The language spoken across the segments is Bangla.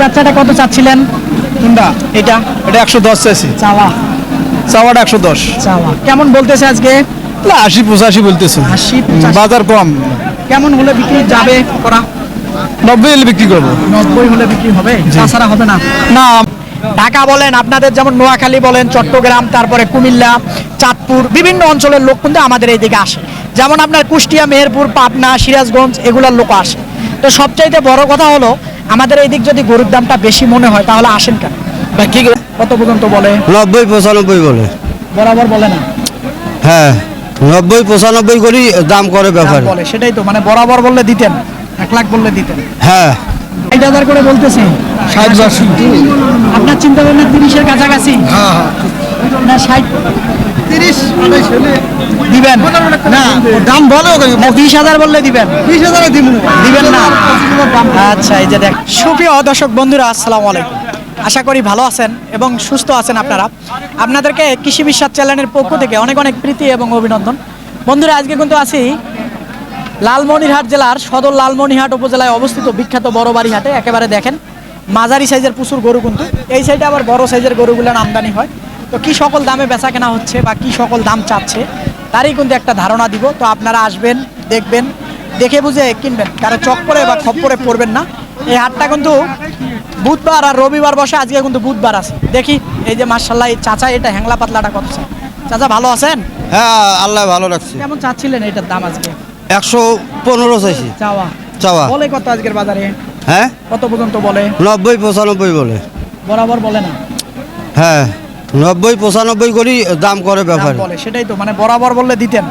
বাচ্চাটা কত চাচ্ছিলেন? কোনটা? এটা এটা 110 চাইছি। চাওয়াটা 110। চাওয়া কেমন বলতেছে আজকে? 80-85 বলতেছে। 80-85 বাজার কম। কেমন হলে বিক্রি যাবে করা? 90 হলে বিক্রি করবো। 90 হলে বিক্রি হবে, তাছাড়া হবে না। না, ঢাকা বলেন, আপনাদের যেমন নোয়াখালী বলেন, চট্টগ্রাম, তারপরে কুমিল্লা, চাঁদপুর, বিভিন্ন অঞ্চলের লোক কিন্তু আমাদের এইদিকে আসে। যেমন আপনার কুষ্টিয়া, মেহেরপুর, পাবনা, সিরাজগঞ্জ এগুলোর লোক আসে। তো সবচাইতে বড় কথা হলো আমাদের এই দিক যদি গরুর দামটা বেশি মনে হয় তাহলে আসেন কেন? কি কত পর্যন্ত বলে? 90-95 বলে। বরাবর বলে না? হ্যাঁ, 90-95 করি দাম করে দাম ব্যাপারে। বলে, সেটাই তো, মানে বরাবর বললে দিতেন, 1 লাখ বললে দিতেন। হ্যাঁ, 60,000 করে বলতেছে। 60-62। আপনার চিন্তা ভাবনা 30-এর কাছাকাছি না? 60 30 দিবেন না, দাম বলো না? 20,000 বললে দিবেন? 20,000 দিব দিবেন না? আচ্ছা, এই যে দেখ, সুপ্রিয় দর্শক বন্ধুরা, আসসালামু আলাইকুম। আশা করি ভালো আছেন এবং সুস্থ আছেন আপনারা। আপনাদেরকে কৃষি বিশ্বাস চ্যানেলের পক্ষ থেকে অনেক অনেক প্রীতি এবং অভিনন্দন। বন্ধুরা, আজকে কিন্তু আছি লালমনিরহাট জেলার সদর লালমনিরহাট উপজেলায় অবস্থিত বিখ্যাত বড় বাড়ি হাটে। একেবারে দেখেন মাঝারি সাইজের প্রচুর গরু, কিন্তু এই সাইডে আবার বড় সাইজের গরুগুলোর আমদানি হয়। তো কি সকল দামে বেচা কেনা হচ্ছে বা কি সকল দাম চাচ্ছে তারই কিন্তু একটা ধারণা দিব। তো আপনারা আসবেন, দেখবেন, দেখে বুঝে কিনবেন, কারো চক্করে বা খপ্পরে পড়বেন না। এই হাটটা কিন্তু বুধবার আর রবিবার বসে, আজকে কিন্তু বুধবার আছে। দেখি এই যে মাশাআল্লাহ এই চাচা, এটা হ্যাংলা পাতলাটা কত চাই? চাচা ভালো আছেন? হ্যাঁ, আল্লাহ ভালো রাখছে। কেমন চাচ্ছিলেন এটার দাম আজকে? 115 চাইছি। চাওয়া চাওয়া। বলে কত আজকের বাজারে? হ্যাঁ, কত পর্যন্ত বলে? 90-95 বলে। বরাবর বলে না? হ্যাঁ, 90-95 করি দাম করে দাম ব্যাপারে। বলে, সেটাই তো, মানে বরাবর বললে দিতেন,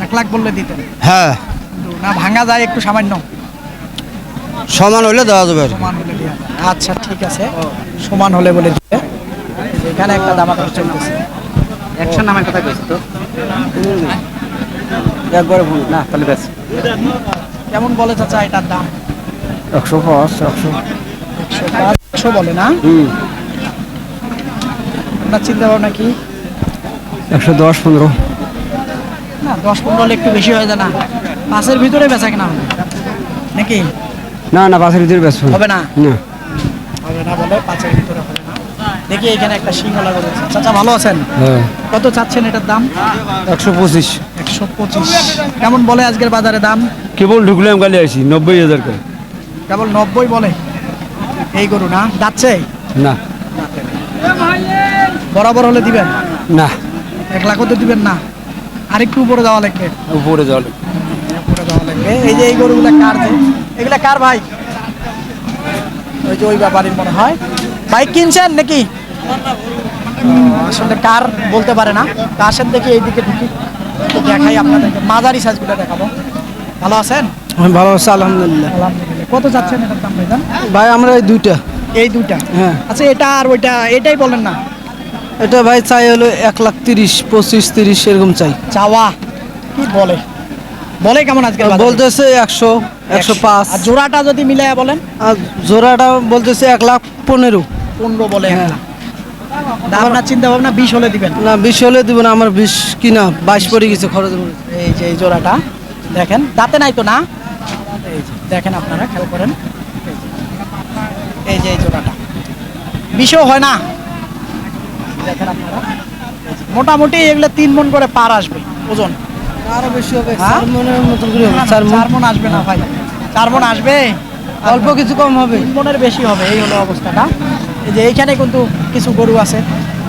1 লাখ বললে দিতেন। হ্যাঁ, কিন্তু না, ভাঙা যায় একটু সামান্য, সমান হলে দেওয়া যাবে আর কি। সমান হলে দেয়া যায়। আচ্ছা ঠিক আছে, সমান হলে বলে দিতে। এখানে একটা দামাদাম চলতেছে। একশো নামের কথা কইছি তো একবার ভুল না, তাহলে ব্যাস কেমন বলে চাচা এটার দাম? 105 100 100 বলে না? আপনার চিন্তা ভাবনা কি? 110-15 না, 10-15 হলে একটু বেশি হয়ে যায় না? 5-এর ভিতরে বেচা কেনা হবে নাকি? না না, 5-এর ভিতরে ব্যাস হবে না? না। হবে না বলে 5-এর ভিতরে হবে না। দেখি এখানে একটা সিংহলা গরু আছে। চাচা ভালো আছেন? হ্যাঁ, কত চাচ্ছেন এটার দাম? 125 125। কেমন বলে আজকের বাজারে দাম? কেবল ঢুকলাম, গালি আইছি 90,000 করে। কেবল 90 বলে। এই গরু না যাচ্ছে? না বরাবর হলে দিবেন? না, 1 লাখও তো দিবেন না, আর একটু উপরে যাওয়া লাগবে। উপরে যাওয়া উপরে যাওয়া লাগবে। এই যে এই গরুগুলা কার? যে এগুলা কার ভাই? ওই যে ওই ব্যাপারীর মনে হয়। বাইক কিনছেন নাকি? আসলে কার বলতে পারে না। তা আসেন দেখি এইদিকে ঢুকি, একটু দেখাই আপনাদেরকে, মাঝারি সাইজগুলো দেখাবো। ভালো আছেন? ভালো আছে আলহামদুলিল্লাহ। আলহামদুলিল্লাহ। কত চাচ্ছেন এটার দাম ভাইজান? ভাই আমরা এই দুইটা, এই দুইটা? হ্যাঁ। আচ্ছা, এটা আর ওইটা, এটাই বলেন না। এটা ভাই চাই হলো 1,30,000, 25-30 এরকম চাই। চাওয়া কি বলে? বলে কেমন আজকে বলতেছে 100, 105। আর জোড়াটা যদি মিলায়া বলেন? আর জোড়াটা বলতেছে 1,15,000। 15 বলে। হ্যাঁ। আপনার চিন্তা ভাবনা 20 হলে দিবেন? না, 20 হলে দিব না, আমার 20 কিনা 22 পড়ে গেছে খরচ। এই যে এই জোড়াটা দেখেন, দাঁতে নাই তো না? এই যে দেখেন, আপনারা খেয়াল করেন, এই যে এই জোড়াটা 20 হয় না? দেখেন আপনারা, মোটামুটি এগুলো 3 মণ করে পার আসবে ওজন। আরো বেশি হবে, হ্যাঁ? 4 মনের মতন করে হবে। 4 মণ আসবে না ভাই? 4 মণ আসবে? অল্প কিছু কম হবে। 3 মণের বেশি হবে। এই হলো অবস্থাটা। এই যে এইখানে কিন্তু কিছু গরু আছে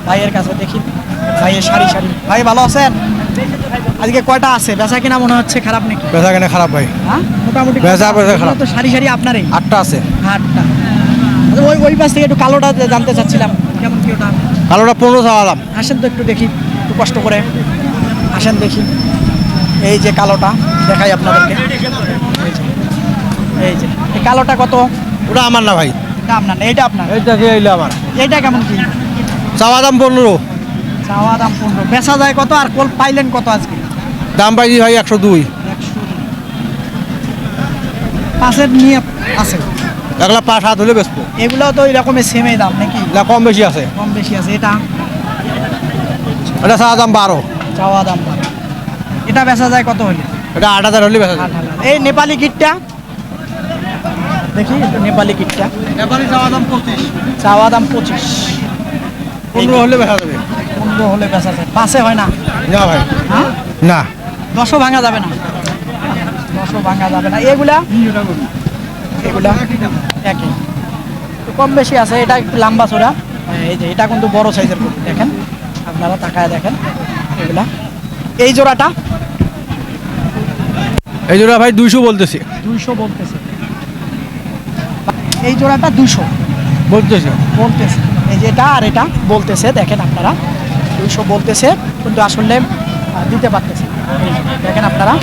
ভাইয়ের কাছে, দেখি ভাইয়ের সারি সারি। ভাই ভালো আছেন? আজকে কয়টা আছে? বেচা কিনা মনে হচ্ছে খারাপ নাকি? বেচা কেনা খারাপ ভাই। হ্যাঁ, মোটামুটি বেচা খারাপ। তো সারি সারি আপনারই 8টা আছে। 8টা। আচ্ছা, ওই পাশ থেকে একটু কালোটা জানতে চাচ্ছিলাম, কেমন কি ওটা? কালোটা 15 চাওয়ালাম। আসেন তো একটু দেখি, একটু কষ্ট করে আসেন দেখি। এই যে কালোটা দেখাই আপনাদেরকে, এই যে এই কালোটা কত? ওটা আমার না ভাই, এটা আপনার না? এইটা আপনার? এইটা কি হইলো আমার? এইটা কেমন কি? চাওয়া দাম 15। চাওয়া দাম 15, বেচা যায় কত? আর কোল পাইলেন কত আজকে? দাম পাইছি ভাই 102। 5-এর নিয়ে আছে? 1,05,7 হলে বেচবো। এগুলো তো ওই রকমের সেমই দাম নাকি? না, কম বেশি আছে। কম বেশি আছে। এটা এটা চাওয়া দাম 12। চাওয়া দাম 12। এটা বেচা যায় কত হলে? এটা 8,000 হলে বেচা যায়। 8,000। এই নেপালি গিটটা দেখি একটু নেপালি কিটটা। নেপালি চাওয়া দাম 25। চাওয়া দাম 25। 15 হলে বেচা যাবে। 15 হলে বেচা যায়, পাশে হয় না? না ভাই, হ্যাঁ, না। 10ও ভাঙা যাবে না, 10ও ভাঙা যাবে না। এগুলা এগুলা একই, একটু কম বেশি আছে। এটা একটু লম্বা চড়া, এই যে এটা কিন্তু বড় সাইজের গরু। দেখেন আপনারা তাকায় দেখেন এগুলা। এই জোড়াটা এই জোড়া ভাই 200 বলতেছি। 200 বলতেছে। এই জোড়াটা 200 বলতেছি। বলতেছে। এই যে এটা আর এটা বলতেছে, দেখেন আপনারা 200 বলতেছে, কিন্তু আসলে দিতে পারতেছে না। এই যে দেখেন আপনারা,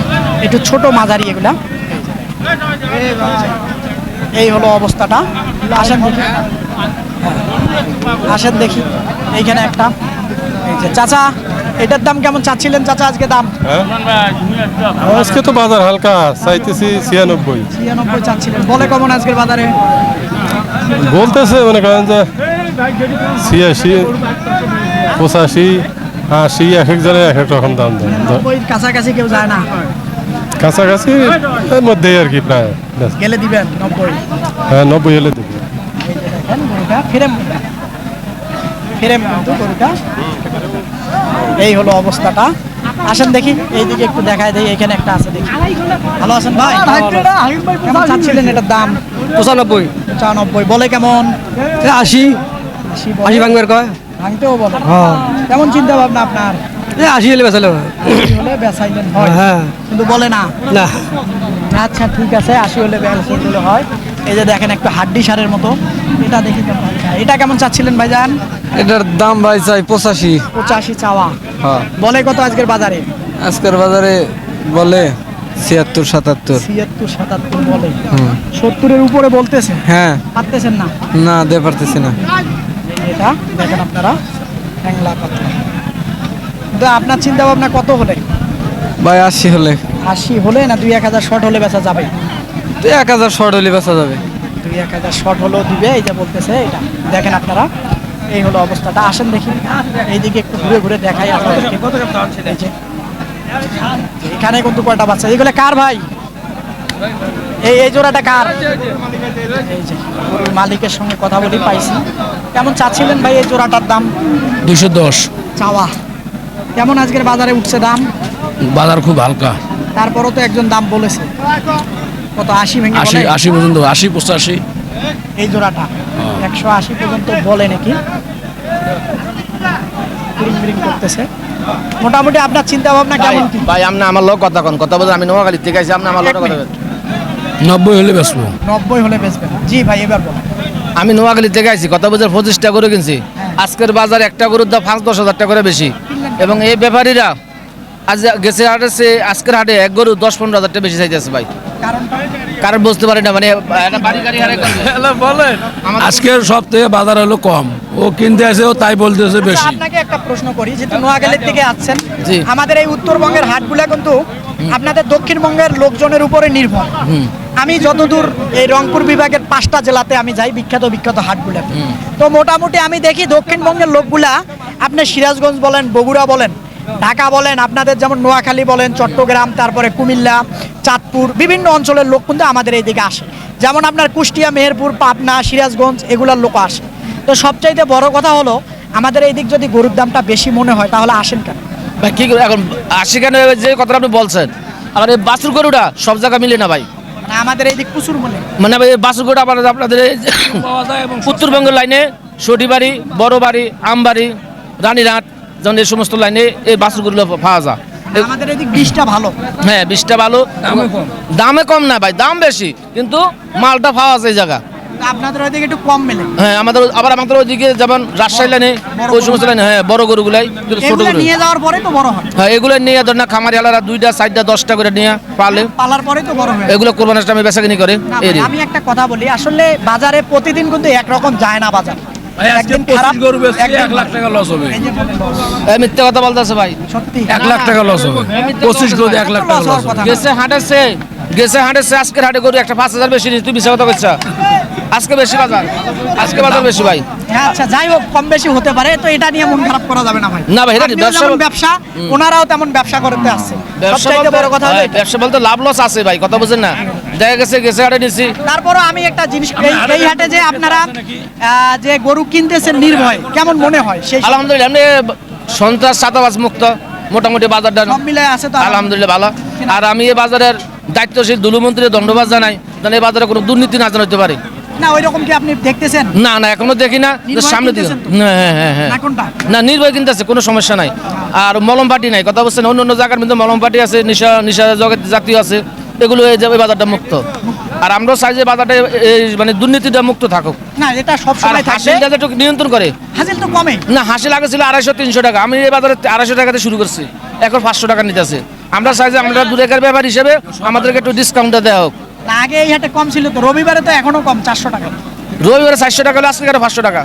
একটু ছোট মাঝারি এগুলা। এই হলো অবস্থাটা। আসেন দেখি, আসেন দেখি এইখানে একটা। এই যে চাচা, এটার দাম কেমন চাচ্ছিলেন চাচা আজকে দাম? আজকে তো বাজার হালকা চাইতেছি 96 96 চাচ্ছিলেন, বলে কেমন আজকের বাজারে? বলতেছে মনে করেন যে 86 85 80 এক একজনের এক এক রকম দাম দেয় 90 কাছাকাছি কেউ যায় না, কাছাকাছি এর মধ্যেই আর কি প্রায় গেলে দিবেন 90। হ্যাঁ 90 হলে দেবে। এই যে দেখেন গরুটা ফ্রেম, ফ্রেম কিন্তু গরুটা। এই হলো অবস্থাটা। আসেন দেখি এইদিকে একটু দেখায় দেই, এখানে একটা আছে দেখি। ভালো আছেন ভাই? কেমন চাচ্ছিলেন এটার দাম? 95 95 বলে কেমন? 80 80 বলে। 80 ভাঙবার কয় ভাঙতেও বলে। হ্যাঁ কেমন চিন্তা ভাবনা আপনার? 80 হলে বেচালে হয় 80 হলে বেচাইলেন হয়, হ্যাঁ কিন্তু বলে না। না আচ্ছা ঠিক আছে, 80 হলে বেচাইলে হয়। এই যে দেখেন একটু হাড্ডি সারের মতো, এটা দেখি কেমন। এটা কেমন চাচ্ছিলেন ভাইজান? এটার দাম ভাই চাই 85। 85 চাওয়া, হ্যাঁ বলে কত আজকের বাজারে? আজকের বাজারে বলে 76 77। 76 77 বলে। হুম 70-এর উপরে বলতেছে, হ্যাঁ পারতেছেন না। না দে পারতেছি না এটা দেখেন আপনারা হ্যাংলা পাতলা। কিন্তু আপনার চিন্তা ভাবনা কত হলে? ভাই 80 হলে 80 হলে না 2-1000 শর্ট হলে বেচা যাবে? তো 1000 শর্ট হলে বেচা যাবে। 2-1000 শর্ট হলেও দিবে, এই যে বলতেছে এটা। দেখেন আপনারা, এই হলো অবস্থাটা। আসেন দেখি এইদিকে একটু ঘুরে ঘুরে দেখাই আপনাদেরকে। এই যে এখানে কিন্তু কয়টা বাচ্চা, এগুলো কার ভাই? এই জোড়াটা কার? এই যে গরুর মালিকের সঙ্গে কথা বলি, পাইছি। কেমন চাচ্ছিলেন ভাই এই জোড়াটার দাম? 210। চাওয়া কেমন আজকের বাজারে উঠছে দাম? বাজার খুব হালকা, তারপরও তো একজন দাম বলেছে কত, 80 ভেঙে বলে? 80 পর্যন্ত, 80 85। এই জোড়াটা 180 পর্যন্ত বলে নাকি, বিরিং বিরিং করতেছে। মোটামুটি আপনার চিন্তা ভাবনা কেমন কি? ভাই আপনি আমার লোক কথা কোন কথা বলতে, আমি নোয়াখালী থেকে আইছি, আপনি আমার লোক এক কথা মিনিট। 90 হলে বেচবো। 90 হলে বেচবেন? জি ভাই এবার বলেন। আমি নোয়াখালী থেকে আইছি, কথা বলতে 25টা করে কিনছি। আজকের বাজার একটা গরুর দাম 5-10 হাজার টাকা করে বেশি, এবং এই ব্যাপারীরা আজ গেছে হাটে সে আজকের হাটে এক গরু 10-15 হাজার টাকা বেশি চাইতেছে ভাই। কারণটা? কারণ বুঝতে পারি না, মানে একটা বাড়ি গাড়ি হারে বলেন আজকের সপ্তাহে বাজার হলো কম, ও কিনতে আসে ও তাই বলতেছে আচ্ছা, বেশি। আপনাকে একটা প্রশ্ন করি, যেহেতু নোয়াখালীর থেকে আসছেন, জি। আমাদের এই উত্তরবঙ্গের হাটগুলা কিন্তু আপনাদের দক্ষিণবঙ্গের লোকজনের উপরে নির্ভর। আমি যতদূর এই রংপুর বিভাগের 5টা জেলাতে আমি যাই, বিখ্যাত বিখ্যাত হাটগুলাতে, তো মোটামুটি আমি দেখি দক্ষিণবঙ্গের লোকগুলা, আপনি সিরাজগঞ্জ বলেন, বগুড়া বলেন, ঢাকা বলেন, আপনাদের যেমন নোয়াখালী বলেন, চট্টগ্রাম, তারপরে কুমিল্লা, চাঁদপুর, বিভিন্ন অঞ্চলের লোক কিন্তু আমাদের এইদিকে আসে। যেমন আপনার কুষ্টিয়া, মেহেরপুর, পাবনা, সিরাজগঞ্জ, এগুলার লোক আসে। তো সবচাইতে বড় কথা হলো, আমাদের এই দিক যদি গরুর দামটা বেশি মনে হয় তাহলে আসেন কেন? ভাই কি করে এখন 80 কেন যে কথাটা আপনি বলছেন, আর এই বাছুর গরুটা সব জায়গা মিলে না ভাই। না, আমাদের এই দিক প্রচুর মনে। মানে ভাই বাছুর গরুটা আপনাদের এই যে উত্তরবঙ্গের লাইনে সটিবাড়ি, বড়বাড়ি, আমবাড়ি, রানীরহাট, যেমন এই সমস্ত লাইনে এই বাছুরগুলো পাওয়া যায়। আমাদের এই দিক 20টা ভালো। হ্যাঁ 20টা ভালো, দামে কম না ভাই, দাম বেশি কিন্তু মালটা পাওয়া যায় এই জায়গা। আপনাদের ওই দিকে একটু কম মেলে। হ্যাঁ আমাদের ওইদিকে যেমন রাজশাহী লাইনে ওই সমস্ত লাইনে হ্যাঁ বড় গরুগুলাই, ছোট এগুলো গরু নিয়ে যাওয়ার পরে তো বড় হয়। হ্যাঁ এগুলো নিয়ে ধর না খামারি আলাদা 2টা 4টা 10টা করে নিয়ে পালে পালার পরে তো বড় হয়। এগুলো কোরবানির টাইমে বেচাকিনি করে। না এই ভাই, আমি একটা কথা বলি, আসলে বাজারে প্রতিদিন কিন্তু একরকম যায় না বাজার। একদিন খারাপ, গরু বেচলে একদিন 1 লাখ টাকা লস হবে। এই যে বলে loss। এই মিথ্যা কথা বলতেছে ভাই, সত্যি 1 লাখ টাকা লস হবে। 25 গরু 1 লাখ টাকা loss লস হওয়ার হবে। কথা না। গেছে হাঁটেছে আজকের হাটে গরু একটা 5,000 বেশি নিস, তুই মিথ্যা কথা কইছ। আজকে বেশি বাজার, আজকে বাজার বেশি ভাই। আচ্ছা যাই হোক কম বেশি হতে পারে, তো এটা নিয়ে মন খারাপ করা যাবে না ভাই। না ভাই, এটা আপনিও ব্যবসা- যেমন ব্যবসা, ওনারাও তেমন ব্যবসা করতে আসছে। সবচাইতে বড় কথা হলো হ্যাঁ, এটা। ব্যবসা বলতে লাভ লস আছে ভাই, কথা বুঝেন না। দেখা গেছে হাটে নিছি, তারপরও আমি একটা জিনিস, এই হাটে যে আপনারা যে গরু কিনতেছেন নির্ভয়, কেমন মনে হয় সেই আলহামদুলিল্লাহ এমনি সন্ত্রাস চাঁদাবাজ মুক্ত মোটামুটি বাজারটা সব মিলে আছে তো? আলহামদুলিল্লাহ ভালো। আর আমি এই বাজারের দায়িত্বশীল দুলুমন্ত্রী ধন্যবাদ জানাই, যেন এই বাজারে কোনো দুর্নীতি না জানাতে পারে। না ওই রকম কি আপনি দেখতেছেন? না না, এখনো দেখি না। নির্ভয় সামনে দিকে কিনতেছেন তো? হ্যাঁ না কোনটা? না, নির্ভয় কিনতেছে, কোনো সমস্যা নাই। আর মলম পাটি নাই, কথা বলছেন। অন্য অন্য জায়গার মধ্যে মলম পাটি আছে, নিশা জগৎ জাতীয় আছে, এগুলো এই যে এই বাজারটা মুক্ত। আর আমরাও চাই যে বাজারটা মানে দুর্নীতিটা মুক্ত থাকুক। না এটা সব আর সময় থাকবে। হাসিলটা একটু নিয়ন্ত্রণ করে। হাসিল তো কমে। না, হাসিল আগে ছিল 250-300 টাকা, আমি এই বাজারে 250 টাকাতে শুরু করছি, এখন 500 টাকা নিতেছে। আমরা চাই যে আমরা দূরেকার ব্যাপার হিসেবে আমাদেরকে একটু ডিসকাউন্টটা দেওয়া হোক। না আগে এই হাটে কম ছিল তো, রবিবারে তো এখনো কম 400 টাকা। রবিবারে 400 টাকা হলে আজকে 500 টাকা।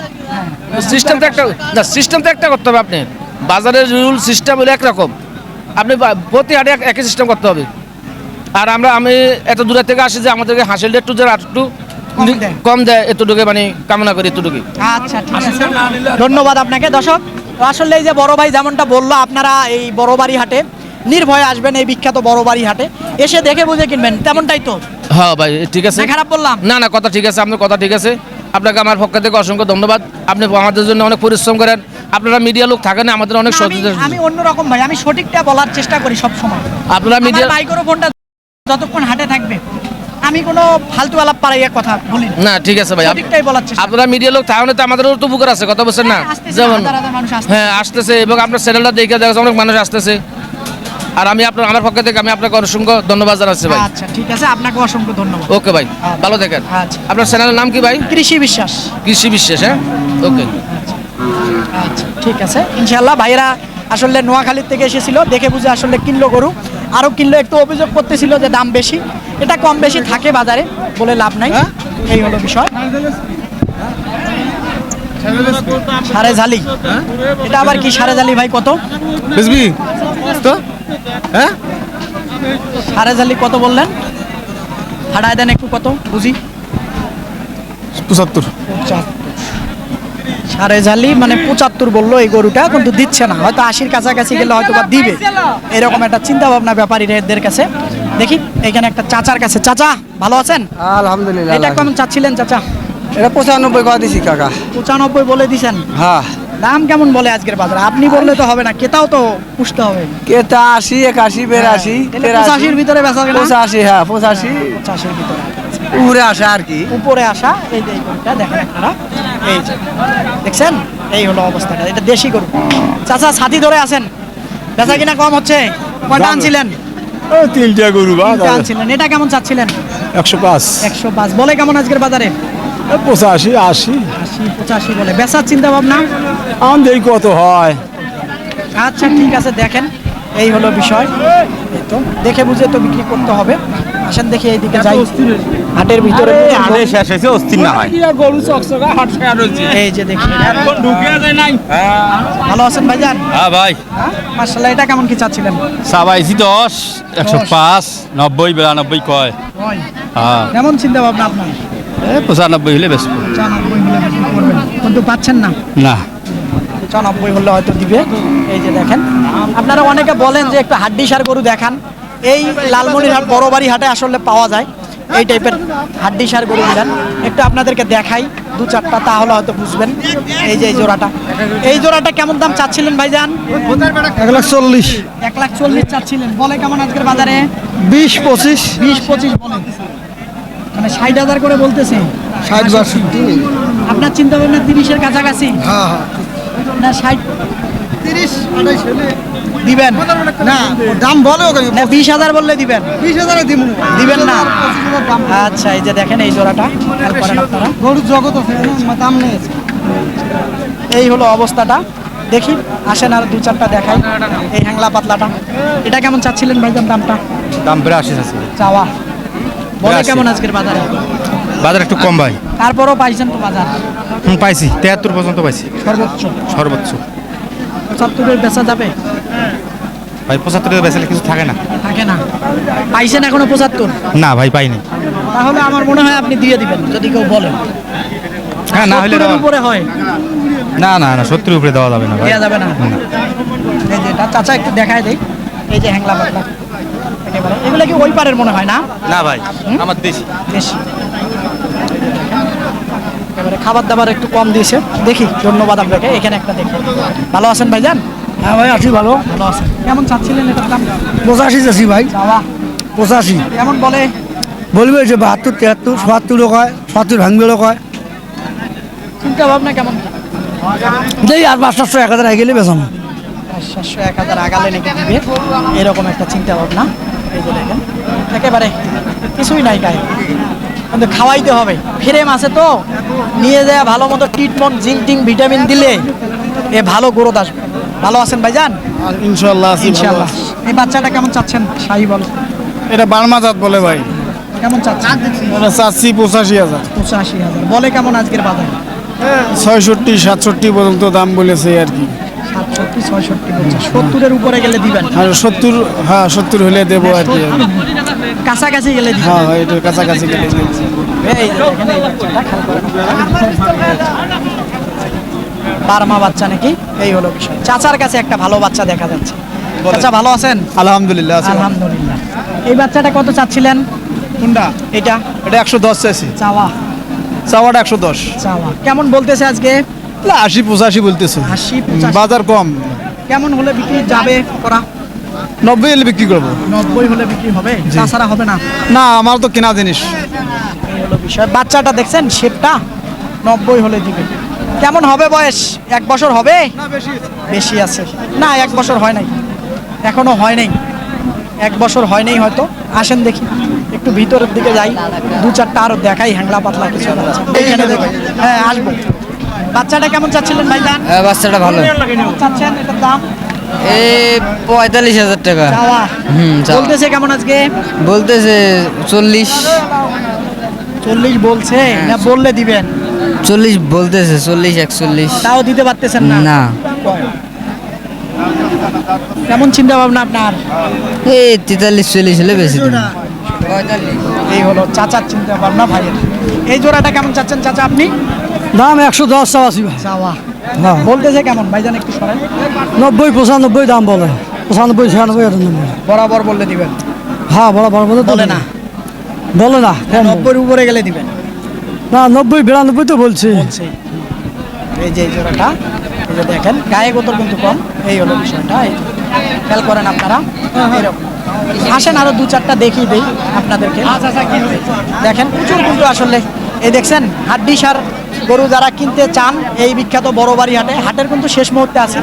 সিস্টেম তো একটা, না সিস্টেম তো একটা করতে হবে। আপনি বাজারের রুল সিস্টেম হলে একরকম, আপনি প্রতি হাটে একই সিস্টেম করতে হবে। আর আমি এত দূরের থেকে আসি যে আমাদেরকে হাসিলটা একটু যারা একটু কম দেয়, এতটুকু মানে কামনা করি, এতটুকু। আচ্ছা ঠিক আছে, ধন্যবাদ আপনাকে। দর্শক, তো আসলে এই যে বড় ভাই যেমনটা বললো, আপনারা এই বড়বাড়ি হাটে নির্ভয়ে আসবেন, এই বিখ্যাত বড়বাড়ি হাটে এসে দেখে বুঝে কিনবেন, তেমনটাই তো? হ্যাঁ ভাই, ঠিক আছে। না খারাপ বললাম? না না, কথা ঠিক আছে, আপনার কথা ঠিক আছে। আপনাকে আমার পক্ষ থেকে অসংখ্য ধন্যবাদ। আপনি আমাদের জন্য অনেক পরিশ্রম করেন। আপনারা মিডিয়া লোক থাকেন, আমাদের অনেক না, সহযোগিতা। আমি অন্যরকম ভাই, আমি সঠিকটা বলার চেষ্টা করি সব সময়। আপনারা মিডিয়া, মাইক্রোফোনটা যতক্ষণ হাটে থাকবে আমি কোনো ফালতু আলাপ পাড়াইয়া কথা বলি না। না ঠিক আছে ভাই, সঠিকটাই বলার চেষ্টা। আপনারা মিডিয়া লোক তাহলে তো আমাদেরও তো উপকার আছে, কথা বলছেন না? আসতেছে, যেমন হাজার হাজার মানুষ আসতেছে। হ্যাঁ আসতেছে, এবং আপনার চ্যানেলটা দেখে দেখা যাচ্ছে অনেক মানুষ আসতেছে। আর আমি আমার পক্ষ থেকে আমি আপনাকে অসংখ্য ধন্যবাদ জানাচ্ছি ভাই। আচ্ছা ঠিক আছে, আপনাকে অসংখ্য ধন্যবাদ। ওকে ভাই, ভালো থাকেন। আচ্ছা। আপনার চ্যানেলের নাম কি ভাই? কৃষি বিশ্বাস। কৃষি বিশ্বাস, হ্যাঁ ওকে। আচ্ছা ঠিক আছে, ইনশাল্লাহ। ভাইয়েরা আসলে নোয়াখালীর থেকে এসেছিল, দেখে বুঝে আসলে কিনলো গরু, আরও কিনলো। একটু অভিযোগ করতেছিল যে দাম বেশি, এটা কম বেশি থাকে বাজারে, বলে লাভ নাই। এই হলো বিষয়। সাড়ে ঝালি, এটা আবার কি সাড়ে ঝালি ভাই? কত বুঝবি তো? হ্যাঁ, সাড়ে ঝালি কত বললেন? হাড়ায় দেন একটু, কত বুঝি? 75। সাড়ে ঝালি মানে 75 বললো এই গরুটা, কিন্তু দিচ্ছে না। হয়তো 80-র কাছাকাছি গেলে হয়তো বা দিবে, এরকম একটা চিন্তা ভাবনা ব্যাপারীদের কাছে। দেখি এখানে একটা চাচার কাছে। চাচা ভালো আছেন? আলহামদুলিল্লাহ। এটা কেমন চাচ্ছিলেন চাচা? এটা 95 কথা দিছি কাকা। 95 বলে দিছেন? হ্যাঁ, দাম কেমন বলে আজকের বাজারে? আপনি বললে তো হবে না, ক্রেতাও তো পুষতে হবে। কেতা 80, 81, 82, 85-র ভিতরে বেচা কেনা? 85, হ্যাঁ 85 85-র ভিতরে উড়ে আসে আর কি। উপরে আসা। এই যে এই গরুটা দেখেন আপনারা, এই যে দেখছেন, এই হলো অবস্থাটা। এটা দেশি গরু। চাচা ছাতি ধরে আছেন, বেচা কিনা কম হচ্ছে? কয়টা আনছিলেন? 3টা গরু বা তিনটা আনছিলেন। এটা কেমন চাচ্ছিলেন? 105, 105 বলে কেমন আজকের বাজারে? 85, 80। 80-85 বলে। বেচার চিন্তা ভাবনা? আম দেই কত হয়। আচ্ছা ঠিক আছে, দেখেন এই হলো বিষয়। এই তো দেখে বুঝে তো বিক্রি করতে হবে। আসেন দেখি এইদিকে যাই, হাটের ভিতরে। শেষ হয়েছে, অস্থির না হয়। এই যে দেখি, ভালো আছেন ভাইজান? হ্যাঁ ভাই, মাশাআল্লাহ। এটা কেমন কি চাচ্ছিলেন? সাবাইছি 10, 105, 90, 92 কয়। হ্যাঁ, কেমন চিন্তা ভাবনা আপনার? 95 হলে বেশ। 95 হলে বিক্রি করবেন, কিন্তু পাচ্ছেন না। না, 95 হলে হয়তো দিবে। এই যে দেখেন, আপনারা অনেকে বলেন যে একটু হাড্ডিসার গরু দেখান। এই লালমনিরহাট বড়বাড়ি হাটে আসলে পাওয়া যায় এই টাইপের হাড্ডিসার গরু দিলেন। একটু আপনাদেরকে দেখাই 2-4টা, তাহলে হয়তো বুঝবেন। এই যে এই জোড়াটা কেমন দাম চাচ্ছিলেন ভাইজান? 140, 140 চাচ্ছিলেন। বলে কেমন আজকের বাজারে? 20-25, 20-25 বলে, মানে 60,000 করে বলতেছে। 60-62। আপনার চিন্তা ভাবনা 30-এর কাছাকাছি? হ্যাঁ, না 60, 30-28 হলে দিবেন না, দাম বলো না? 20,000 বললে দিবেন? 20,000 দিব। দিবেন না? আচ্ছা, এই যে দেখেন এই জোড়াটা খেয়াল করেন আপনারা। গরু জগৎ আছে, দাম নেই। এই হলো অবস্থাটা। দেখি আসেন আর 2-4টা দেখাই। এই হ্যাংলা পাতলাটা, এটা কেমন চাচ্ছিলেন ভাইজান দামটা? দাম 82 আছে। চাওয়া বলে 82 কেমন আজকের বাজারে? বাজার একটু কম ভাই। তারপরও পাইছেন তো বাজার? পাইছি 73 পর্যন্ত পাইছি সর্বোচ্চ সর্বোচ্চ। 75-এর বেচা যাবে? ভাই 75 বেচলে কিছু থাকে না। থাকে না? পাইছেন এখনো 75? না ভাই, পাইনি। তাহলে আমার মনে হয় আপনি দিয়ে দিবেন যদি কেউ বলেন। হ্যাঁ, না হলে 70-এর উপরে হয় না না না 70 উপরে দেওয়া যাবে না ভাই দেওয়া যাবে না। এই যে এটা চাচা একটু দেখায় দেই, এই যে হ্যাংলা পাতলা একেবারে এগুলো কি ওই পারের মনে হয় না? না ভাই আমার দেশি বেশি একেবারে খাবার দাবার একটু কম দিয়েছে। দেখি ধন্যবাদ আপনাকে। এখানে একটা দেখি, ভালো আছেন ভাইজান? হ্যাঁ ভাই আছি ভালো। ভালো আছেন। কেমন চাচ্ছিলেন এটার দাম? 85 চাষি ভাই, চাওয়া 85 কেমন বলে? বলবে যে 72 73 77 কয়, 70 ভাঙবে কয়। চিন্তা ভাবনা কেমন? দেই আর 500 1000 আগে গেলে বেচাম। 500-1000 আগালে নাকি দিবে, এরকম একটা চিন্তা ভাবনা। এই যে দেখেন একেবারে কিছুই নাই গায়ে, কিন্তু খাওয়াইতে হবে। ফ্রেম আছে তো, নিয়ে যায় ভালো মতো ট্রিটমেন্ট জিঙ্ক ভিটামিন দিলে এ ভালো গ্রোথ আসবে। ভালো আছেন ভাইজান? ইনশাআল্লাহ ইনশাআল্লাহ। এই বাচ্চাটা কেমন চাচ্ছেন? শাহি বল এটা বার্মা জাত বলে ভাই, কেমন চাচ্ছেন? এটা চাচ্ছি 85,000 85,000 বলে। কেমন আজকের বাজার? 66 67 পর্যন্ত দাম বলেছে আর কি। 67 66 বলছে, 70-এর উপরে গেলে দিবেন? আর 70, হ্যাঁ 70 হলে দেবো আর কি। কাছাকাছি গেলে দিবেন? হ্যাঁ এটার কাছাকাছি গেলে এই যে দেখেন এই বাচ্চাটা খেয়াল করেন। বার্মা বাচ্চা নাকি, এই হলো বিষয়। চাচার কাছে একটা ভালো বাচ্চা দেখা যাচ্ছে। চাচা ভালো আছেন? আলহামদুলিল্লাহ আছি। আলহামদুলিল্লাহ। এই বাচ্চাটা কত চাচ্ছিলেন? কোনটা? এটা এটা 110 চাইছি, চাওয়া চাওয়াটা 110। চাওয়া কেমন বলতেছে আজকে? 80 85 বলতেছে, 80 85 বাজার কম। কেমন হলে বিক্রি যাবে করা? 90 হলে বিক্রি করবো। 90 হলে বিক্রি হবে, তাছাড়া হবে না। না আমার তো কেনা জিনিস। এই হলো বিষয়। বাচ্চাটা দেখছেন শেপটা, 90 হলে দিবে। কেমন হবে বয়স? 1 বছর হবে? বেশি আছে না, 1 বছর হয় নাই, এখনো হয় নাই, 1 বছর হয় নাই হয়তো। আসেন দেখি একটু ভিতরের দিকে যাই, 2-4টা আরো দেখাই হ্যাংলা পাতলা কিছু বাচ্চা। এইখানে দেখি, হ্যাঁ আসবো। বাচ্চাটা কেমন চাচ্ছিলেন ভাইজান? বাচ্চাটা ভালো। কেমন চাচ্ছেন এটার দাম? এই 45,000 টাকা চাওয়া চাওয়া। বলতেছে কেমন আজকে? বলতেছে 40 40 বলছে না, বললে দিবেন? 40 বলতেছে, 40 41 তাও দিতে পারতেছেন না? না। কেমন চিন্তা ভাবনা আপনার? এই 43 40 হলে বেশি দিন। এই হলো চাচার চিন্তা ভাবনা ভাইয়ের। এই জোড়াটা কেমন চাচ্ছেন চাচা আপনি? দাম 110 চাওয়াছি ভাই। চাওয়া হ্যাঁ বলতেছে কেমন ভাইজান একটু সরেন? 90 95 দাম বলে, 95 96 এর দাম বলে। বরাবর বললে দিবেন? হ্যাঁ বড় বড় বলে তো বলে না, বলে না, কম বলে। 90-এর উপরে গেলে দিবেন না 90 92 তো বলছে। বলছে। এই যে এই জোড়াটা, এই যে দেখেন গায়ে গোতর কিন্তু কম। এই হলো বিষয়টা, এই যে খেয়াল করেন আপনারা। এরকম আসেন আরো 2-4টা দেখিয়ে দেই আপনাদেরকে। দেখেন প্রচুর কিন্তু আসলে এই দেখছেন হাড্ডি সার গরু যারা কিনতে চান এই বিখ্যাত বড়বাড়ি হাটে, হাটের কিন্তু শেষ মুহূর্তে আছে,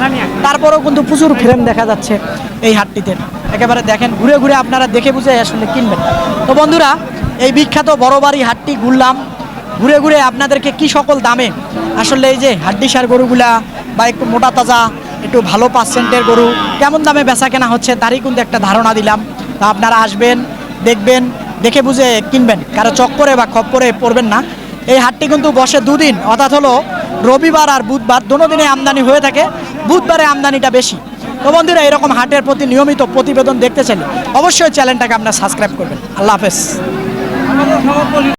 তারপরেও কিন্তু প্রচুর ফ্রেম দেখা যাচ্ছে এই হাটটিতে। একেবারে দেখেন ঘুরে ঘুরে আপনারা দেখে বুঝে আসলে কিনবেন। তো বন্ধুরা এই বিখ্যাত বড়বাড়ি হাটটি ঘুরলাম, ঘুরে ঘুরে আপনাদেরকে কি সকল দামে আসলে এই যে হাড্ডি সার গরুগুলা বা একটু মোটা তাজা একটু ভালো পার্সেন্টের গরু কেমন দামে বেচা কেনা হচ্ছে তারই কিন্তু একটা ধারণা দিলাম। তা আপনারা আসবেন, দেখবেন, দেখে বুঝে কিনবেন, কারো চক্করে বা খপ্পরে পড়বেন না। এই হাটটি কিন্তু বসে 2 দিন, অর্থাৎ হলো রবিবার আর বুধবার, দোনো দিনে আমদানি হয়ে থাকে, বুধবারে আমদানিটা বেশি। তো বন্ধুরা এরকম হাটের প্রতি নিয়মিত প্রতিবেদন দেখতে চাইলে অবশ্যই চ্যানেলটাকে আপনারা সাবস্ক্রাইব করবেন। আল্লাহ হাফেজ।